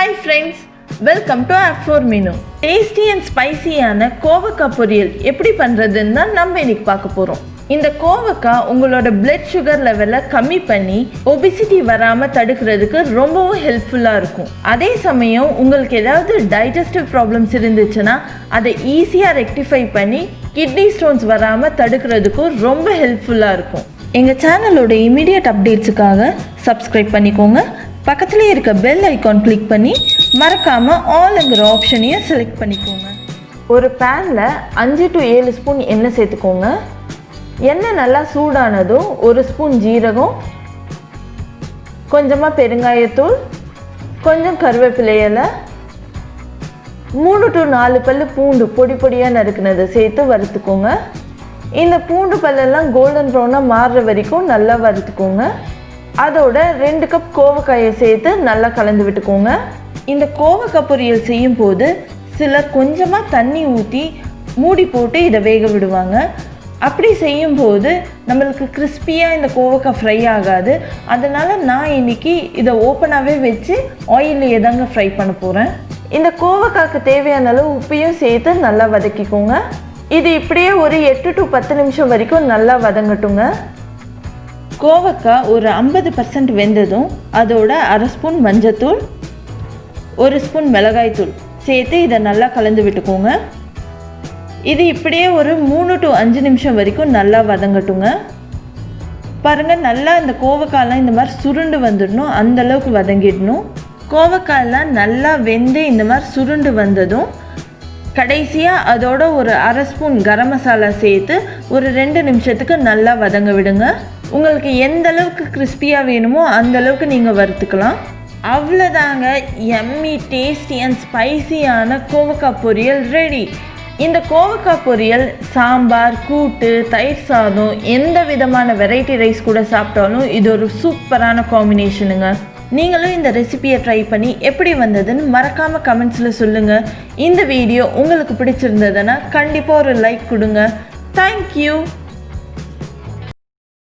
Hi friends, welcome to Ap4Menu. Tasty and spicy ஆன கோவக்காய் பொரியல் எப்படி பண்றதுன்னு தான் நம்ம இன்னைக்கு பார்க்க போறோம். இந்த கோவக்காய் உங்களோட blood sugar லெவலை கம்மி பண்ணி obesity வராம தடுக்கிறதுக்கு ரொம்பவும் ஹெல்ப்ஃபுல்லா இருக்கும். அதே சமயம் உங்களுக்கு ஏதாவது digestive problems இருந்துச்சுன்னா அதை ஈஸியா ரெக்டிஃபை பண்ணி kidney stones வராம தடுக்கிறதுக்கு ரொம்ப ஹெல்ப்ஃபுல்லா இருக்கும். எங்க சேனலோட இமிடியேட் அப்டேட்ஸ்க்காக சப்ஸ்கிரைப் பண்ணிக்கோங்க. பக்கத்திலே இருக்க பெல் ஐகான் கிளிக் பண்ணி மறக்காம ஆல்ங்கிற ஆப்ஷனையும் செலக்ட் பண்ணிக்கோங்க. ஒரு பேனில் 5 to 7 ஸ்பூன் எண்ணெய் சேர்த்துக்கோங்க. எண்ணெய் நல்லா சூடானதும் 1 ஸ்பூன் ஜீரகம், கொஞ்சமாக பெருங்காயத்தூள், கொஞ்சம் கருவேப்பிலை இலை, 3 to 4 பல்லு பூண்டு பொடி பொடியாக நறுக்குனதை சேர்த்து வறுத்துக்கோங்க. இந்த பூண்டு பல்லெல்லாம் கோல்டன் ப்ரௌனாக மாறுற வரைக்கும் நல்லா வறுத்துக்கோங்க. அதோட 2 கப் கோவக்காயை சேர்த்து நல்லா கலந்து விட்டுக்கோங்க. இந்த கோவக்காய் பொரியல் செய்யும் போது சிலர் கொஞ்சமாக தண்ணி ஊற்றி மூடி போட்டு இதை வேக விடுவாங்க. அப்படி செய்யும்போது நம்மளுக்கு கிறிஸ்பியாக இந்த கோவக்காய் ஃப்ரை ஆகாது. அதனால் நான் இன்னைக்கு இதை ஓப்பனாகவே வச்சு ஆயிலே தாங்க ஃப்ரை பண்ண போகிறேன். இந்த கோவக்காய்க்கு தேவையான அளவு உப்பையும் சேர்த்து நல்லா வதக்கிக்கோங்க. இது இப்படியே ஒரு 8 to 10 நிமிஷம் வரைக்கும் நல்லா வதங்கட்டுங்க. கோவக்காய் ஒரு 50% வெந்ததும் அதோட 1/2 ஸ்பூன் மஞ்சத்தூள், 1 ஸ்பூன் மிளகாய்த்தூள் சேர்த்து இதை நல்லா கலந்து விட்டுக்கோங்க. இது இப்படியே ஒரு 3 to 5 நிமிஷம் வரைக்கும் நல்லா வதங்கட்டுங்க. பாருங்கள், நல்லா இந்த கோவக்காயெலாம் இந்த மாதிரி சுருண்டு வந்துடணும், அந்தளவுக்கு வதங்கிடணும். கோவக்காயெல்லாம் நல்லா வெந்து இந்த மாதிரி சுருண்டு வந்ததும் கடைசியாக அதோட ஒரு 1/2 ஸ்பூன் கரம் மசாலா சேர்த்து ஒரு 2 நிமிஷத்துக்கு நல்லா வதங்க விடுங்க. உங்களுக்கு எந்த அளவுக்கு கிறிஸ்பியாக வேணுமோ அந்த அளவுக்கு நீங்கள் வறுத்துக்கலாம். அவ்வளோதாங்க, எம்மி டேஸ்டி அண்ட் ஸ்பைசியான கோவக்காய் பொரியல் ரெடி. இந்த கோவக்காய் பொரியல் சாம்பார், கூட்டு, தயிர் சாதம், எந்த விதமான வெரைட்டி ரைஸ் கூட சாப்பிட்டாலும் இது ஒரு சூப்பரான காம்பினேஷனுங்க. நீங்களும் இந்த ரெசிபியை ட்ரை பண்ணி எப்படி வந்ததுன்னு மறக்காமல் கமெண்ட்ஸில் சொல்லுங்கள். இந்த வீடியோ உங்களுக்கு பிடிச்சிருந்ததுன்னா கண்டிப்பாக ஒரு லைக் கொடுங்க. தேங்க்யூ.